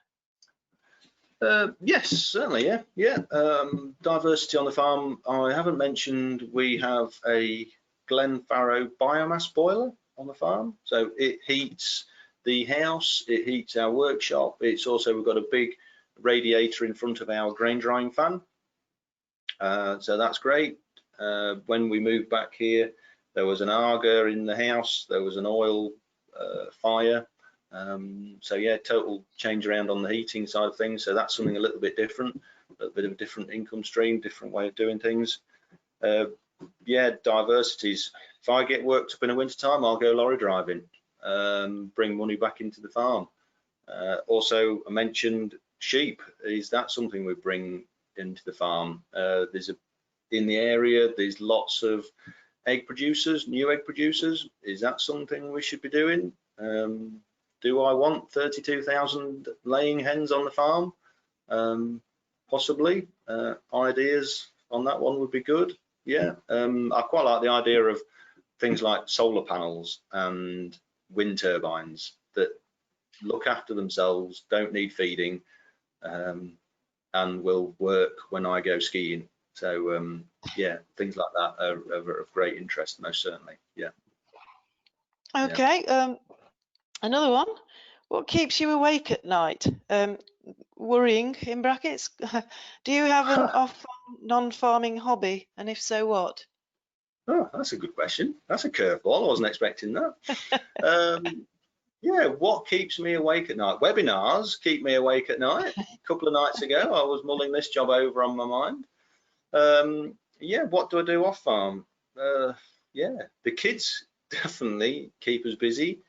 Yes, certainly. Yeah. Diversity on the farm. I haven't mentioned we have a Glenfarrow biomass boiler on the farm, so it heats the house, it heats our workshop. It's also, we've got a big radiator in front of our grain drying fan, so that's great. When we moved back here, there was an Arga in the house, there was an oil fire. So yeah, total change around on the heating side of things. So that's something a little bit different, a little bit of a different income stream, different way of doing things. Yeah, diversities. If I get worked up in the winter time, I'll go lorry driving, bring money back into the farm. Also, I mentioned sheep. Is that something we bring into the farm? In the area, there's lots of egg producers, new egg producers. Is that something we should be doing? Do I want 32,000 laying hens on the farm? Possibly. Ideas on that one would be good. Yeah, I quite like the idea of things like solar panels and wind turbines that look after themselves, don't need feeding, and will work when I go skiing. So yeah, things like that are of great interest, most certainly. Yeah. Okay. Another one. What keeps you awake at night? Worrying in brackets. Do you have an off-farm, non-farming hobby, and if so, what? Oh, that's a good question. That's a curveball. I wasn't expecting that. Yeah, what keeps me awake at night? Webinars keep me awake at night. A couple of nights ago, I was mulling this job over on my mind. Yeah, what do I do off farm? Yeah, the kids definitely keep us busy.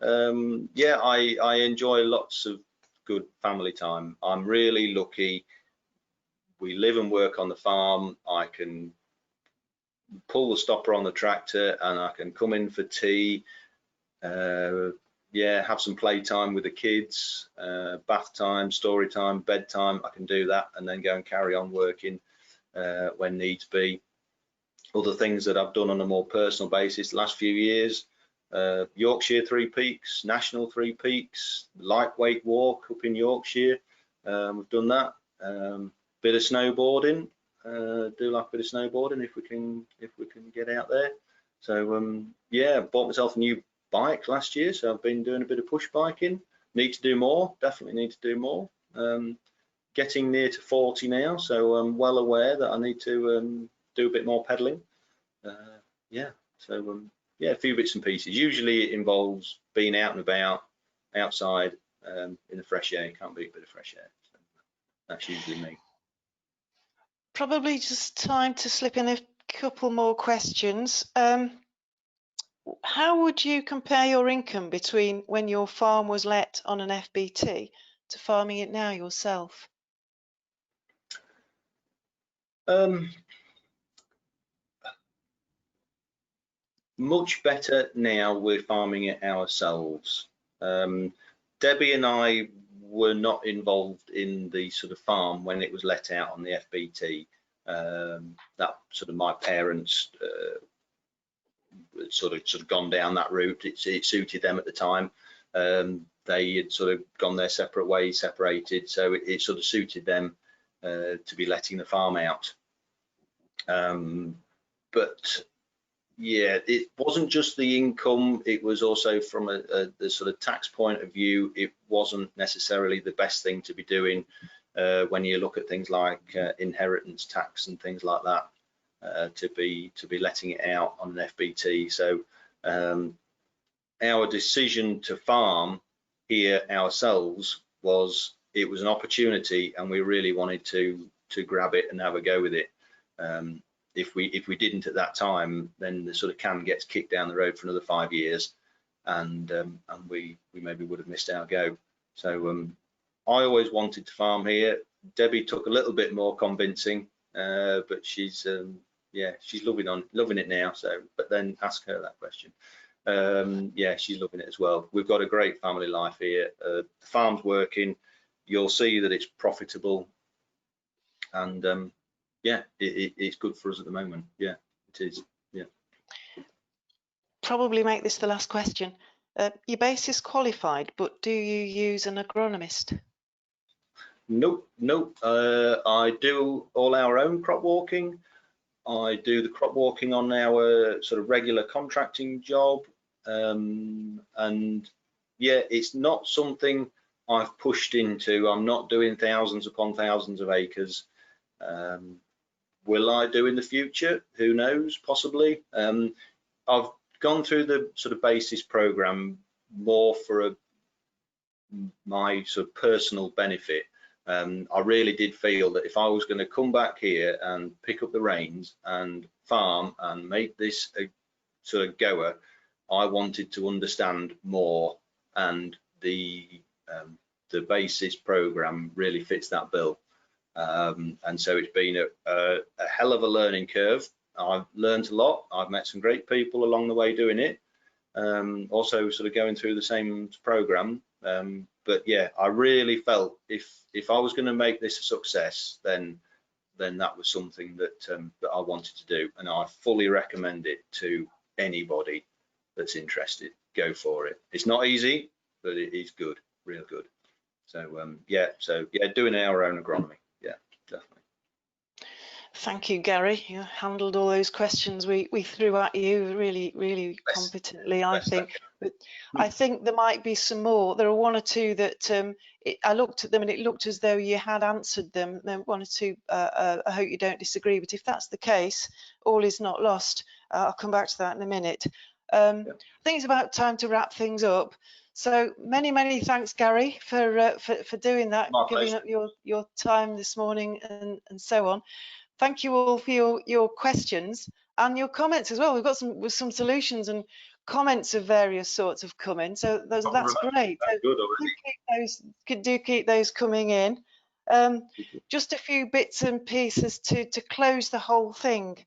Yeah, I enjoy lots of good family time. I'm really lucky. We live and work on the farm. I can pull the stopper on the tractor and I can come in for tea. Yeah, have some playtime with the kids, bath time, story time, bedtime. I can do that and then go and carry on working when needs be. Other things that I've done on a more personal basis the last few years, Yorkshire 3 Peaks, National 3 Peaks, lightweight walk up in Yorkshire. We've done that. Bit of snowboarding. Do like a bit of snowboarding if we can get out there. So yeah, bought myself a new bike last year, so I've been doing a bit of push biking. need to do more, definitely need to do more. Getting near to 40 now, so I'm well aware that I need to do a bit more pedaling. Yeah, so yeah, a few bits and pieces. Usually it involves being out and about, outside, in the fresh air. You can't beat a bit of fresh air. So that's usually me. Probably just time to slip in a couple more questions. How would you compare your income between when your farm was let on an FBT to farming it now yourself? Much better now we're farming it ourselves. Debbie and I were not involved in the sort of farm when it was let out on the FBT. That sort of my parents sort of gone down that route. It suited them at the time. They had sort of gone their separate ways, separated, so it sort of suited them to be letting the farm out. But yeah, it wasn't just the income, it was also from the sort of tax point of view, it wasn't necessarily the best thing to be doing when you look at things like inheritance tax and things like that, to be letting it out on an FBT. So our decision to farm here ourselves was, it was an opportunity and we really wanted to grab it and have a go with it. If we didn't at that time, then the sort of can gets kicked down the road for another 5 years, and we maybe would have missed our go. So I always wanted to farm here. Debbie took a little bit more convincing, but she's yeah, she's loving it now. So, but then ask her that question. Yeah, she's loving it as well. We've got a great family life here. The farm's working. You'll see that it's profitable, and yeah, it's good for us at the moment. Yeah, it is. Yeah. Probably make this the last question. Your base is qualified, but do you use an agronomist? Nope, nope. I do all our own crop walking. I do the crop walking on our sort of regular contracting job, and yeah, it's not something I've pushed into. I'm not doing thousands upon thousands of acres. Will I do in the future? Who knows, possibly. I've gone through the sort of basis program more for my sort of personal benefit. I really did feel that if I was going to come back here and pick up the reins and farm and make this a sort of goer, I wanted to understand more, and the basis program really fits that bill. And so it's been a hell of a learning curve. I've learned a lot. I've met some great people along the way doing it. Also sort of going through the same program. But yeah, I really felt if I was going to make this a success, then that was something that I wanted to do, and I fully recommend it to anybody that's interested. Go for it. It's not easy, but it is good, real good. So yeah, doing our own agronomy. Yeah, definitely. Thank you, Gary. You handled all those questions we threw at you really competently, I think. But I think there might be some more. There are one or two that I looked at them and it looked as though you had answered them. Then one or two, I hope you don't disagree, but if that's the case, all is not lost. I'll come back to that in a minute. I think it's about time to wrap things up. So many thanks, Gary, for doing that, giving up your time this morning and so on. Thank you all for your questions and your comments as well. We've got some solutions and comments of various sorts of coming, so that's great. That's good already. Do keep those coming in. Just a few bits and pieces to close the whole thing,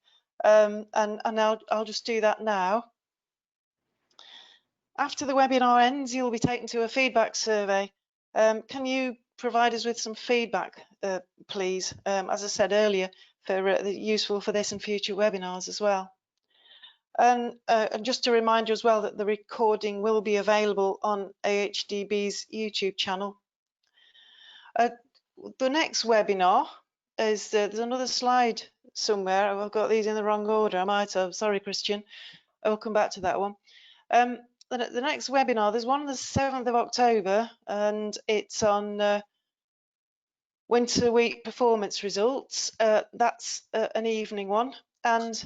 and I'll just do that now. After the webinar ends, you'll be taken to a feedback survey. Can you provide us with some feedback, please? As I said earlier, for useful for this and future webinars as well. And just a reminder as well that the recording will be available on AHDB's YouTube channel. The next webinar is, there's another slide somewhere. I've got these in the wrong order. I might have, sorry, Christian. I will come back to that one. the next webinar, there's one on the 7th of October, and it's on winter wheat performance results. That's an evening one. And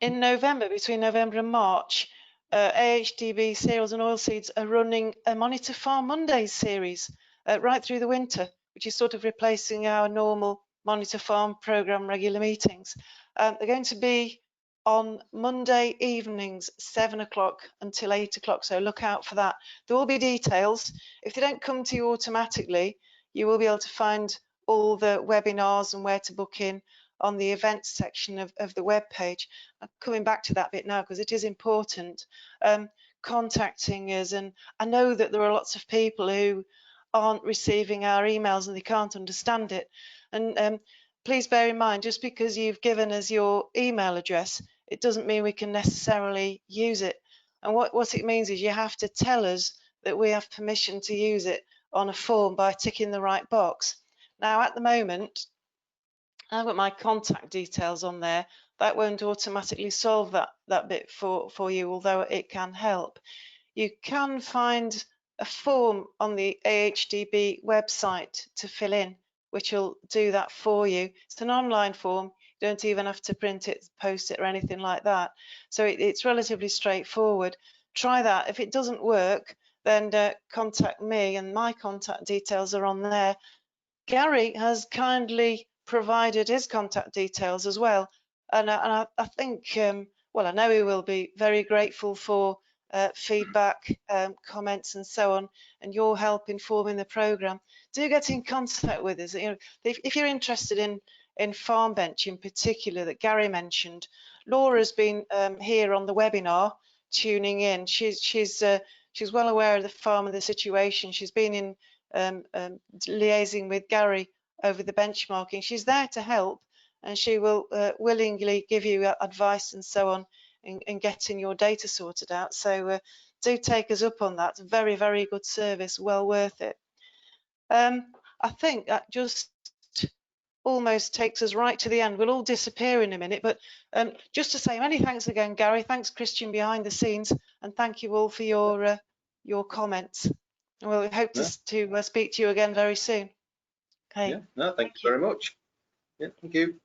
in November, between November and March, AHDB Cereals and Oilseeds are running a Monitor Farm Mondays series right through the winter, which is sort of replacing our normal Monitor Farm programme regular meetings. They're going to be on Monday evenings, 7 o'clock until 8 o'clock, so look out for that. There will be details. If they don't come to you automatically, you will be able to find all the webinars and where to book in on the events section of the web page. I'm coming back to that bit now because it is important. Contacting us, and I know that there are lots of people who aren't receiving our emails and they can't understand it. And please bear in mind, just because you've given us your email address, it doesn't mean we can necessarily use it. And what it means is you have to tell us that we have permission to use it on a form by ticking the right box. Now, at the moment, I've got my contact details on there. That won't automatically solve that bit for you, although it can help. You can find a form on the AHDB website to fill in, which will do that for you. It's an online form. You don't even have to print it, post it, or anything like that. So it's relatively straightforward. Try that. If it doesn't work, then contact me, and my contact details are on there. Gary has kindly provided his contact details as well, and I think, well, I know he will be very grateful for feedback, comments, and so on, and your help in forming the programme. Do get in contact with us. You know, if you're interested in Farm Bench in particular that Gary mentioned, Laura's been here on the webinar tuning in. She's well aware of the farm and the situation. She's been in liaising with Gary over the benchmarking. She's there to help, and she will willingly give you advice and so on in getting your data sorted out. So do take us up on that. It's a very, very good service, well worth it. I think that just almost takes us right to the end. We'll all disappear in a minute, but just to say many thanks again, Gary. Thanks, Christian, behind the scenes, and thank you all for your comments. We'll hope to speak to you again very soon. Okay. Yeah, no, thank you very much. Yeah, thank you.